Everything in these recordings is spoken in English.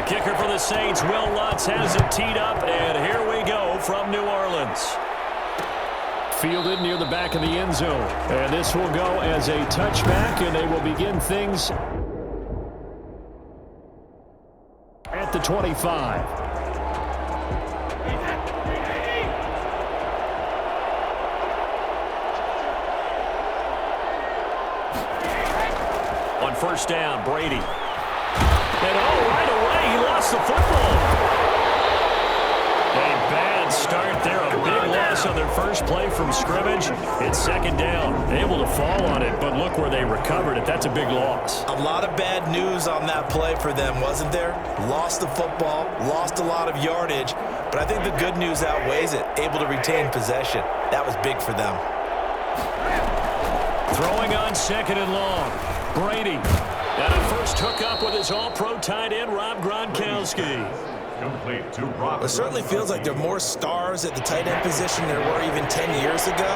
Kicker for the Saints, Will Lutz, has it teed up, and here we go from New Orleans. Fielded near the back of the end zone. And this will go as a touchback, and they will begin things at the 25. On first down, Brady. And right away, he lost the football. A bad start there, a big loss on their first play from scrimmage. It's second down. Able to fall on it, but look where they recovered it. That's a big loss. A lot of bad news on that play for them, wasn't there? Lost the football, lost a lot of yardage, but I think the good news outweighs it. Able to retain possession. That was big for them. Throwing on second and long. Brady. And a first hookup with his all-pro tight end, Rob Gronkowski. It certainly feels like there are more stars at the tight end position than there were even 10 years ago.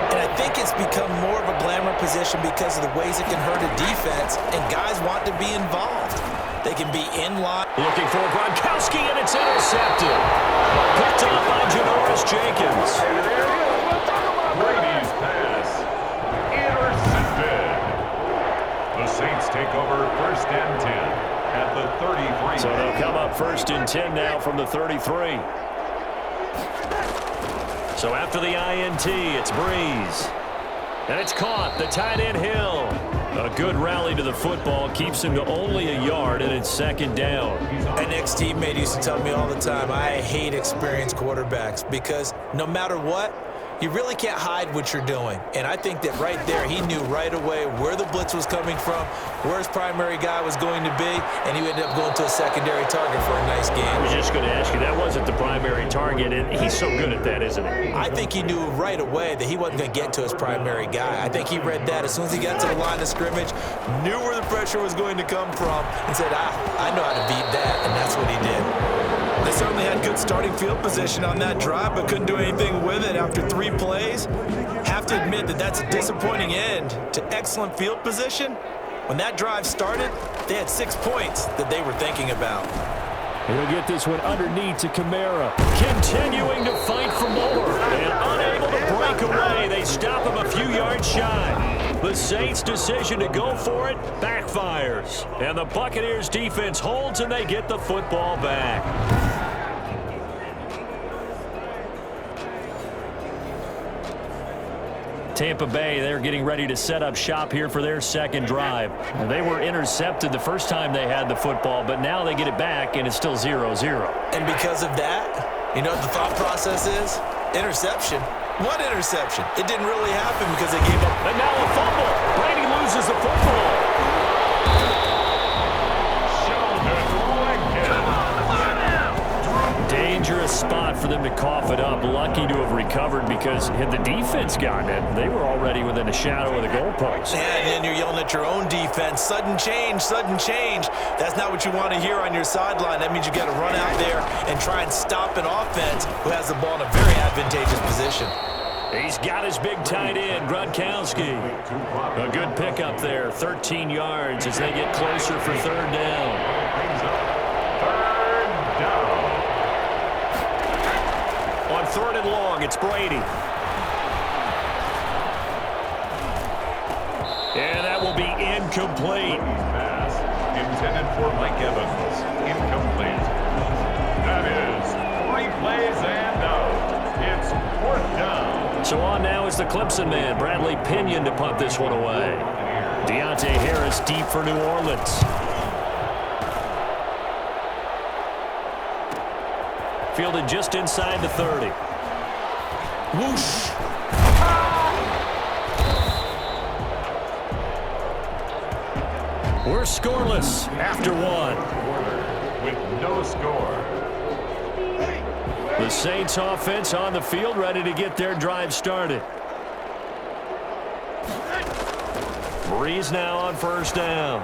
And I think it's become more of a glamour position because of the ways it can hurt a defense, and guys want to be involved. They can be in line. Looking for Gronkowski, and it's intercepted. Picked up by Janoris Jenkins. Brady's pass. Intercepted. The Saints take over first and 10. At the 33. So they'll come up first and 10 now from the 33. So after the INT, it's Breeze. And it's caught. The tight end Hill. A good rally to the football. Keeps him to only a yard, and it's second down. An ex-teammate used to tell me all the time, I hate experienced quarterbacks because no matter what, you really can't hide what you're doing. And I think that right there, he knew right away where the blitz was coming from, where his primary guy was going to be, and he ended up going to a secondary target for a nice game. I was just going to ask you, that wasn't the primary target, and he's so good at that, isn't he? I think he knew right away that he wasn't going to get to his primary guy. I think he read that as soon as he got to the line of scrimmage, knew where the pressure was going to come from, and said, I know how to beat that, and that's what he did. They certainly had good starting field position on that drive, but couldn't do anything with it after 3 plays. Have to admit that that's a disappointing end to excellent field position. When that drive started, they had 6 points that they were thinking about. He'll get this one underneath to Kamara. Continuing to fight for more. And unable to break away. They stop him a few yards shy. The Saints' decision to go for it backfires. And the Buccaneers' defense holds, and they get the football back. Tampa Bay, they're getting ready to set up shop here for their second drive. They were intercepted the first time they had the football, but now they get it back, and it's still 0-0. And because of that, you know what the thought process is? Interception. What interception? It didn't really happen because they gave up. And now a fumble. Brady loses the football. Dangerous spot for them to cough it up. Lucky to have recovered because had the defense gotten it, they were already within a shadow of the goalpost. Yeah, and then you're yelling at your own defense. Sudden change, sudden change. That's not what you want to hear on your sideline. That means you got to run out there and try and stop an offense who has the ball in a very advantageous position. He's got his big tight end, Gronkowski. A good pickup there, 13 yards as they get closer for third down. On third and long, it's Brady. And that will be incomplete. Pass intended for Mike Evans. Incomplete. That is 3 plays and out. It's 4th down. So on now is the Clemson man, Bradley Pinion, to punt this one away. Deontay Harris deep for New Orleans. Fielded just inside the 30. Whoosh. We're scoreless after 1. With no score. The Saints offense on the field, ready to get their drive started. Breeze now on first down.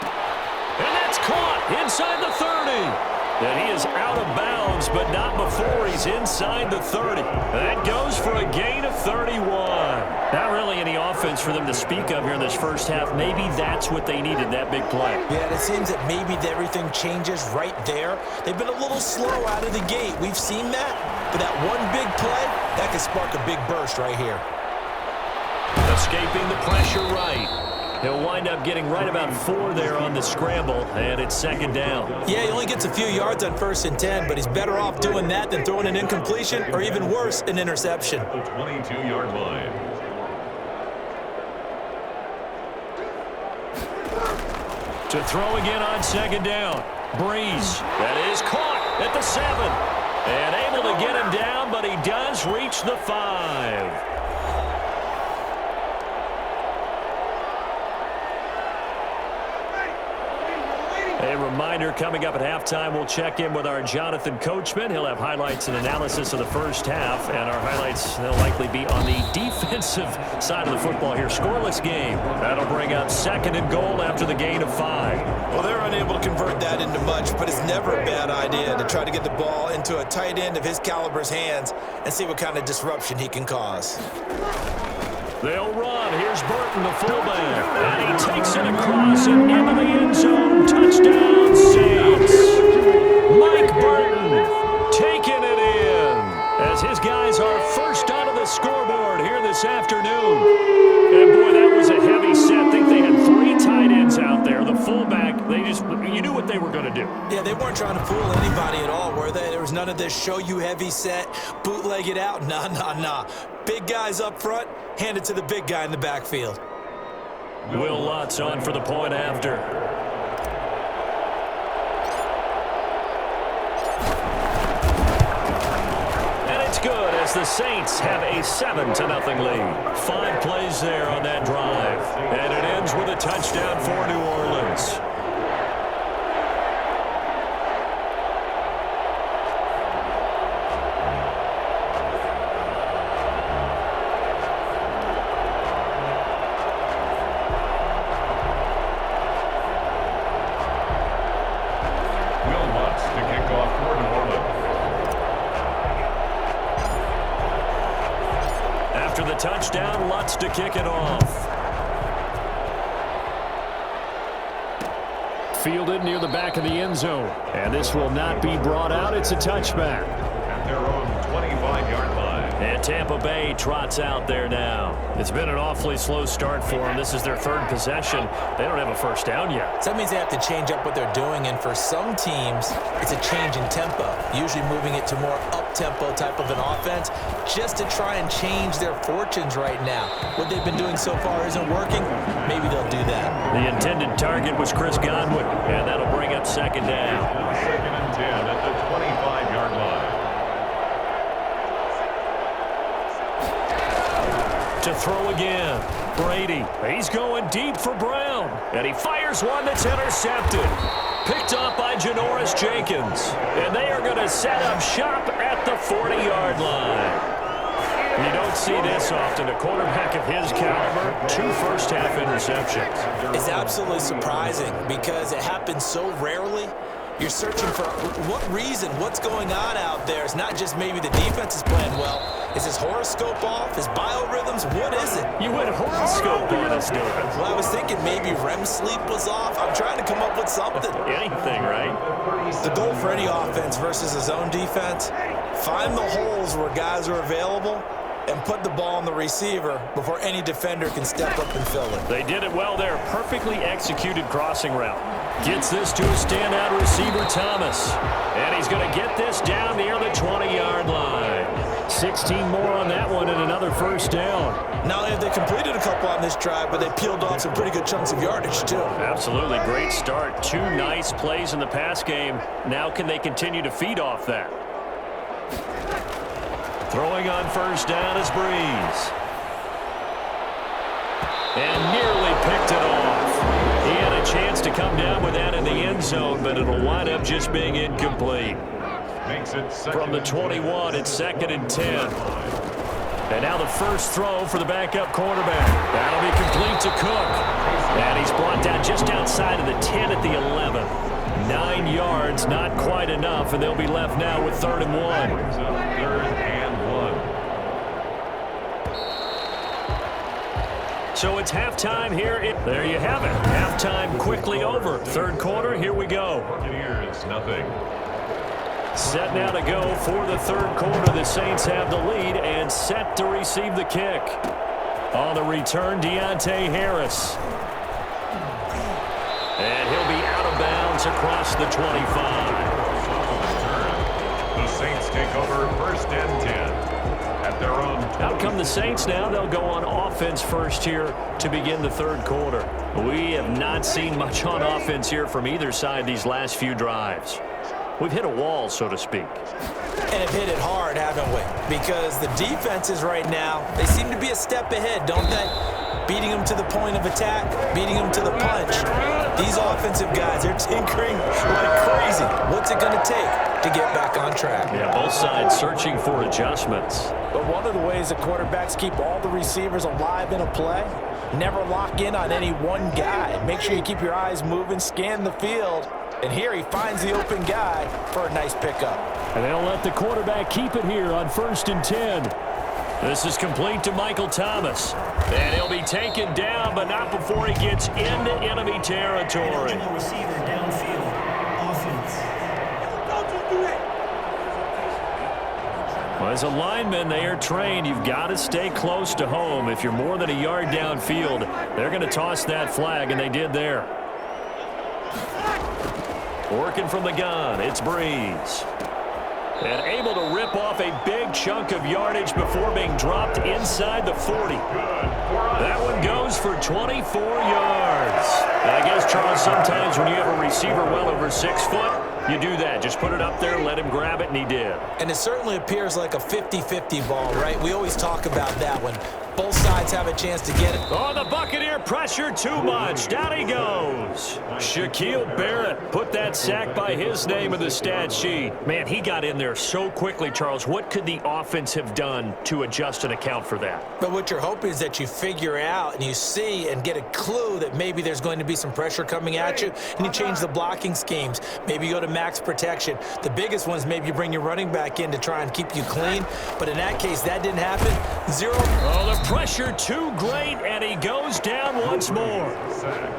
And that's caught inside the 30. And he is out of bounds, but not before he's inside the 30. That goes for a gain of 31. Not really any offense offense for them to speak of here in this first half. Maybe that's what they needed, that big play. Yeah, it seems that maybe everything changes right there. They've been a little slow out of the gate. We've seen that. But that one big play, that could spark a big burst right here. Escaping the pressure right. He'll wind up getting right about 4 there on the scramble, and it's second down. Yeah, he only gets a few yards on 1st and 10, but he's better off doing that than throwing an incompletion or even worse, an interception. The 22-yard line. To throw again on second down. Breeze. That is caught at the 7. And able to get him down, but he does reach the 5. A reminder, coming up at halftime, we'll check in with our Jonathan Coachman. He'll have highlights and analysis of the first half, and our highlights, they'll likely be on the defensive side of the football here. Scoreless game. That'll bring up 2nd and goal after the gain of 5. Well, they're unable to convert that into much, but it's never a bad idea to try to get the ball into a tight end of his caliber's hands and see what kind of disruption he can cause. They'll run. Here's Burton, the fullback. And he takes it across and into the end zone. Touchdown, Saints. Mike Burton taking it in as his guys are first onto the scoreboard here this afternoon. And, boy, that was a heavy set. I think they had 3 tight ends out there. The fullback, you knew what they were going to do. Yeah, they weren't trying to fool anybody at all, were they? There was none of this show-you heavy set, bootleg it out. Nah. Big guys up front, hand it to the big guy in the backfield. Will Lutz on for the point after. And it's good as the Saints have a 7-0 lead. 5 plays there on that drive. And it ends with a touchdown for New Orleans. Touchdown, Lutz to kick it off. Fielded near the back of the end zone. And this will not be brought out. It's a touchback. At their own 25-yard line. And Tampa Bay trots out there now. It's been an awfully slow start for them. This is their 3rd possession. They don't have a first down yet. So that means they have to change up what they're doing, and for some teams, it's a change in tempo, usually moving it to more up-tempo type of an offense just to try and change their fortunes right now. What they've been doing so far isn't working. Maybe they'll do that. The intended target was Chris Godwin, and that'll bring up 2nd down. 2nd and 10 at the 25-yard line. To throw again. Brady. He's going deep for Brown. And he fires one that's intercepted. Picked off by Janoris Jenkins. And they are going to set up shop at the 40-yard line. You don't see this often. A quarterback of his caliber, 2 first-half interceptions. It's absolutely surprising because it happens so rarely. You're searching for what reason, what's going on out there. It's not just maybe the defense is playing well. Is his horoscope off? His biorhythms? What is it? You went horoscope on us, David. Well, I was thinking maybe REM sleep was off. I'm trying to come up with something. Anything, right? The goal for any offense versus a zone defense, find the holes where guys are available and put the ball on the receiver before any defender can step up and fill it. They did it well there. Perfectly executed crossing route. Gets this to a standout receiver, Thomas. And he's going to get this down near the 20-yard line. 16 more on that one and another first down. Not only have they completed a couple on this drive, but they peeled off some pretty good chunks of yardage, too. Absolutely. Great start. 2 nice plays in the pass game. Now can they continue to feed off that? Throwing on first down is Breeze. And nearly picked it off. He had a chance to come down with that in the end zone, but it'll wind up just being incomplete. Makes it From the 21, it's 2nd and 10. And now the first throw for the backup quarterback. That'll be complete to Cook. And he's brought down just outside of the 10 at the 11. 9 yards, not quite enough, and they'll be left now with 3rd and 1. 3rd and 1. So it's halftime here. There you have it. Halftime quickly over. Third quarter, here we go. Buccaneers, nothing. Set now to go for the third quarter. The Saints have the lead and set to receive the kick. On the return, Deontay Harris. And he'll be out of bounds across the 25. The Saints take over first and 10. At their own. Out come the Saints now. They'll go on offense first here to begin the third quarter. We have not seen much on offense here from either side these last few drives. We've hit a wall, so to speak. And have hit it hard, haven't we? Because the defenses right now, they seem to be a step ahead, don't they? Beating them to the point of attack, beating them to the punch. These offensive guys, they're tinkering like crazy. What's it going to take to get back on track? Yeah, both sides searching for adjustments. But one of the ways the quarterbacks keep all the receivers alive in a play, never lock in on any one guy. Make sure you keep your eyes moving, scan the field. And here he finds the open guy for a nice pickup. And they'll let the quarterback keep it here on 1st and 10. This is complete to Michael Thomas. And he'll be taken down, but not before he gets into enemy territory. Receiver downfield. Offense. Well, as a lineman, they are trained. You've got to stay close to home. If you're more than a yard downfield, they're going to toss that flag, and they did there. Working from the gun, it's Breeze. And able to rip off a big chunk of yardage before being dropped inside the 40. That one goes for 24 yards. And I guess, Charles, sometimes when you have a receiver well over 6 foot, you do that. Just put it up there, let him grab it, and he did. And it certainly appears like a 50-50 ball, right? We always talk about that when both sides have a chance to get it. Oh, the Buccaneer pressure too much. Down he goes. Shaquille Barrett put that sack by his name in the stat sheet. Man, he got in there so quickly, Charles. What could the offense have done to adjust and account for that? But what you're hoping is that you figure out and you see and get a clue that maybe there's going to be some pressure coming at you, and you change the blocking schemes. Maybe you go to max protection. The biggest one is maybe you bring your running back in to try and keep you clean. But in that case, that didn't happen. Zero. Oh, the pressure too great, and he goes down once more.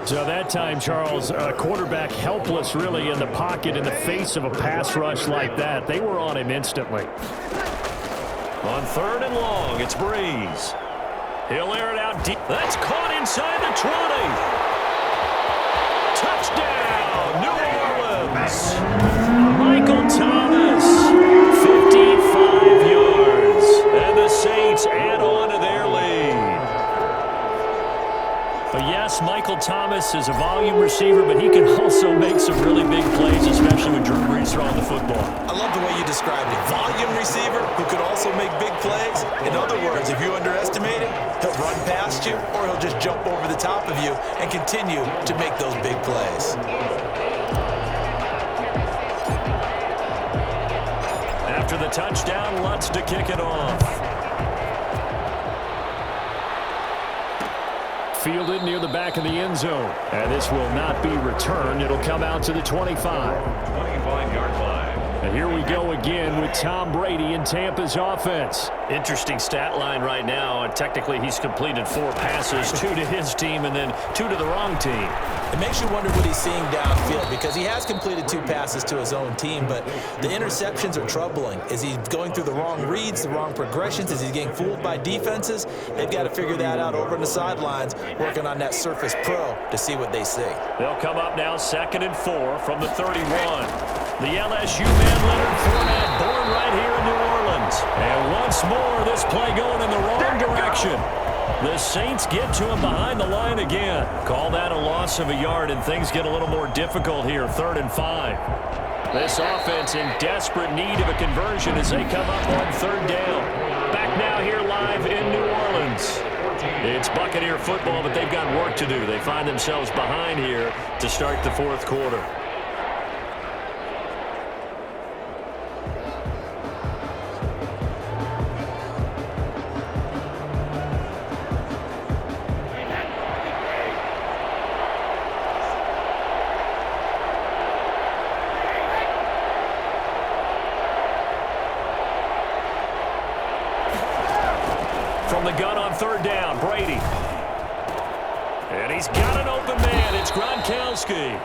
So that time, Charles, quarterback helpless really in the pocket in the face of a pass rush like that. They were on him instantly. On 3rd and long, it's Breeze. He'll air it out deep. That's caught inside the 20. Touchdown, New Orleans. Michael Thomas, 55 yards. And the Saints add on to their lead. But yes, Michael Thomas is a volume receiver, but he can also make some really big plays, especially with Drew Brees throwing the football. I love the way you described it. Volume receiver who could also make big plays. In other words, if you underestimate him, he'll run past you or he'll just jump over the top of you and continue to make those big plays. After the touchdown, Lutz to kick it off. Fielded near the back of the end zone. And this will not be returned. It'll come out to the 25. 25-yard line. And here we go again with Tom Brady in Tampa's offense. Interesting stat line right now. And technically, he's completed 4 passes, 2 to his team and then 2 to the wrong team. It makes you wonder what he's seeing downfield because he has completed 2 passes to his own team, but the interceptions are troubling. Is he going through the wrong reads, the wrong progressions? Is he getting fooled by defenses? They've got to figure that out over on the sidelines, working on that Surface Pro to see what they see. They'll come up now 2nd and 4 from the 31. The LSU man Leonard Fournette, born right here in New Orleans. And once more, this play going in the wrong direction. The Saints get to him behind the line again. Call that a loss of a yard, and things get a little more difficult here, 3rd and 5. This offense in desperate need of a conversion as they come up on 3rd down. Back now here live in New Orleans. It's Buccaneer football, but they've got work to do. They find themselves behind here to start the 4th quarter. From the gun on 3rd down, Brady. And he's got an open man. It's Gronkowski.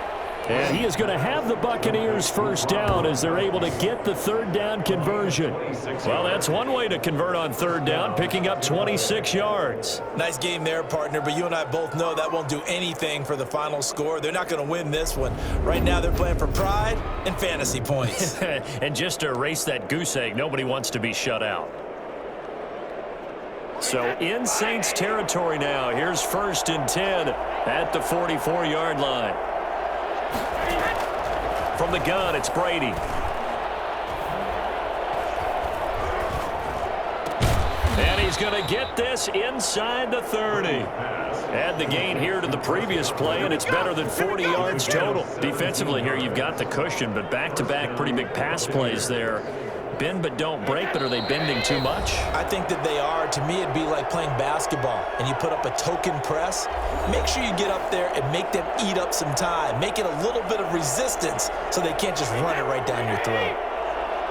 And he is going to have the Buccaneers first down as they're able to get the third down conversion. Well, that's one way to convert on third down, picking up 26 yards. Nice game there, partner, but you and I both know that won't do anything for the final score. They're not going to win this one. Right now, they're playing for pride and fantasy points. And just to erase that goose egg, nobody wants to be shut out. So in Saints territory now. Here's 1st and 10 at the 44-yard line. From the gun, it's Brady. And he's going to get this inside the 30. Add the gain here to the previous play, and it's better than 40 yards total. Defensively here, you've got the cushion, but back-to-back pretty big pass plays there. Bend but don't break, but are they bending too much? I think that they are. To me, it'd be like playing basketball, and you put up a token press. Make sure you get up there and make them eat up some time. Make it a little bit of resistance so they can't just run it right down your throat.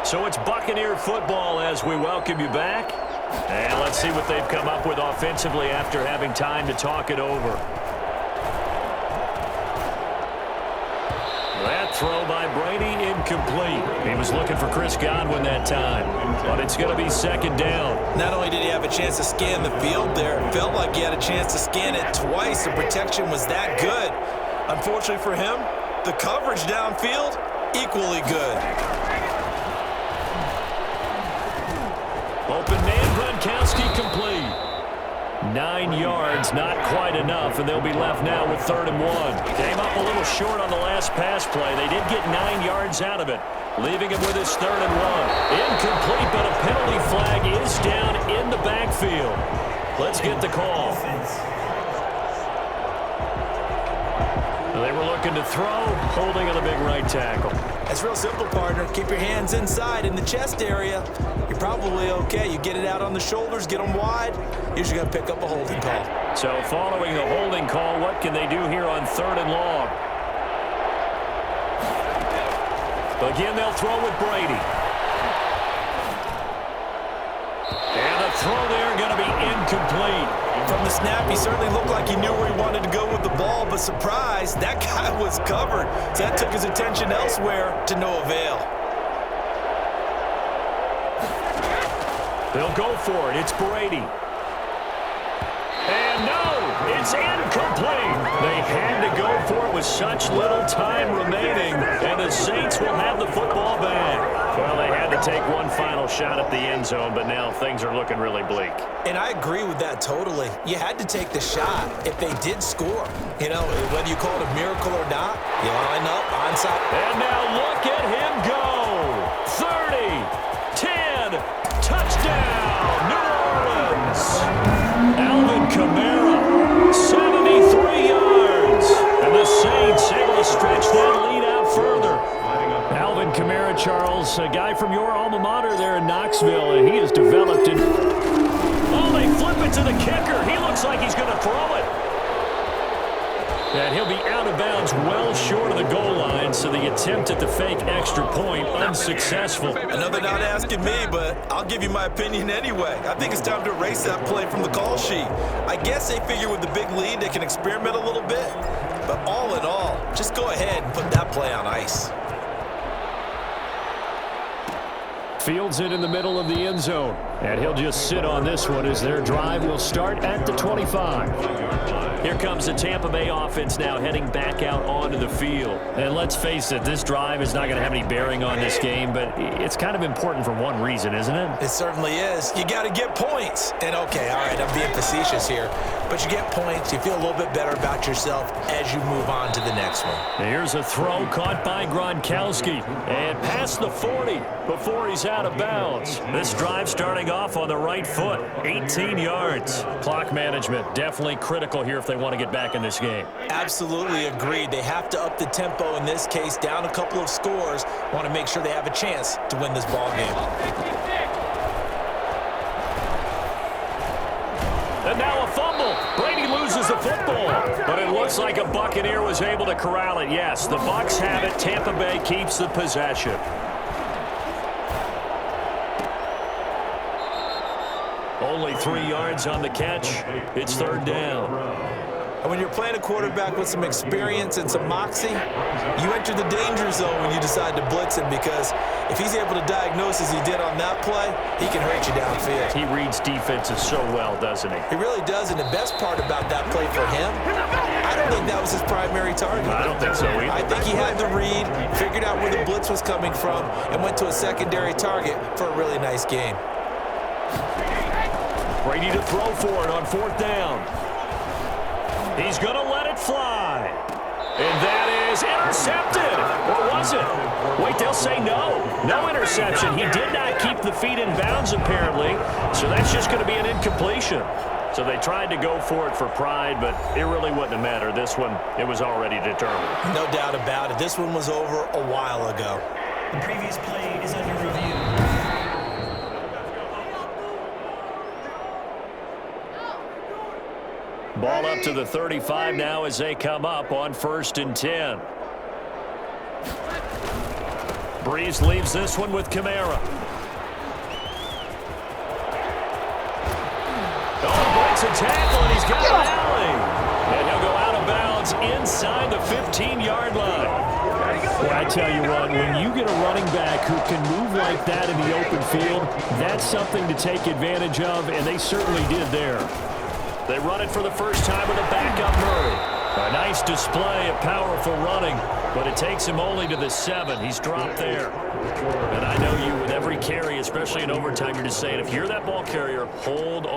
So it's Buccaneer football as we welcome you back. And let's see what they've come up with offensively after having time to talk it over. That throw by Brady incomplete. He was looking for Chris Godwin that time, but it's going to be 2nd down. Not only did he have a chance to scan the field there, it felt like he had a chance to scan it twice. The protection was that good. Unfortunately for him, the coverage downfield, equally good. Open man, Gronkowski complete. 9 yards, not quite enough, and they'll be left now with 3rd and 1. Came up a little short on the last pass play. They did get 9 yards out of it, leaving him with his 3rd and 1. Incomplete, but a penalty flag is down in the backfield. Let's get the call. They were looking to throw, holding on the big right tackle. It's real simple, partner. Keep your hands inside in the chest area. You're probably okay. You get it out on the shoulders, get them wide. Usually going to pick up a holding call. So following the holding call, what can they do here on 3rd and long? Again, they'll throw with Brady. And the throw there going to be incomplete. From the snap, he certainly looked like he knew where he wanted to go with the ball, but surprise, that guy was covered. So that took his attention elsewhere to no avail. They'll go for it. It's Brady. And no, it's incomplete. They had to go for it with such little time remaining, and the Saints will have the football back. Well, they had to take one final shot at the end zone, but now things are looking really bleak. And I agree with that totally. You had to take the shot if they did score. You know, whether you call it a miracle or not, you line up, onside. And now look at him go. 30, 10, touchdown, New Orleans. Alvin Kamara, 73 yards. And the Saints able to stretch that lead out further. Alvin Kamara, Charles, a guy from your alma mater there in Knoxville, and he has developed it. Oh, they flip it to the kicker. He looks like he's going to throw it. And he'll be out of bounds well short of the goal line, so the attempt at the fake extra point unsuccessful. I know they're not asking me, but I'll give you my opinion anyway. I think it's time to erase that play from the call sheet. I guess they figure with the big lead they can experiment a little bit. But all in all, just go ahead and put that play on ice. Fields it in the middle of the end zone. And he'll just sit on this one as their drive will start at the 25. Here comes the Tampa Bay offense now heading back out onto the field. And let's face it, this drive is not going to have any bearing on this game, but it's kind of important for one reason, isn't it? It certainly is. You got to get points. And okay, all right, I'm being facetious here, but you get points, you feel a little bit better about yourself as you move on to the next one. Here's a throw caught by Gronkowski and past the 40 before he's out of bounds. This drive starting off on the right foot, 18 yards. Clock management definitely critical here if they want to get back in this game. Absolutely agreed. They have to up the tempo in this case, down a couple of scores. Want to make sure they have a chance to win this ball game. And now a fumble. Brady loses the football, but it looks like a Buccaneer was able to corral it. Yes, the Bucs have it. Tampa Bay keeps the possession. Only 3 yards on the catch. It's third down. And when you're playing a quarterback with some experience and some moxie, you enter the danger zone when you decide to blitz him, because if he's able to diagnose as he did on that play, he can hurt you downfield. He reads defenses so well, doesn't he? He really does, and the best part about that play for him, I don't think that was his primary target. I don't think so either. I think he had the read, figured out where the blitz was coming from, and went to a secondary target for a really nice gain. Brady to throw for it on 4th down. He's going to let it fly. And that is intercepted. Or was it? Wait, they'll say no. No interception. He did not keep the feet in bounds, apparently. So that's just going to be an incompletion. So they tried to go for it for pride, but it really wouldn't have mattered. This one, it was already determined. No doubt about it. This one was over a while ago. The previous play is under review. Ball up to the 35 now as they come up on 1st and 10. Breeze leaves this one with Kamara. Oh, breaks a tackle, and he's got an alley. And he'll go out of bounds inside the 15-yard line. Well, I tell you what, when you get a running back who can move like that in the open field, that's something to take advantage of, and they certainly did there. They run it for the first time with a backup Murray. A nice display of powerful running, but it takes him only to the 7. He's dropped there. And I know you, with every carry, especially in overtime, you're just saying, if you're that ball carrier, hold on.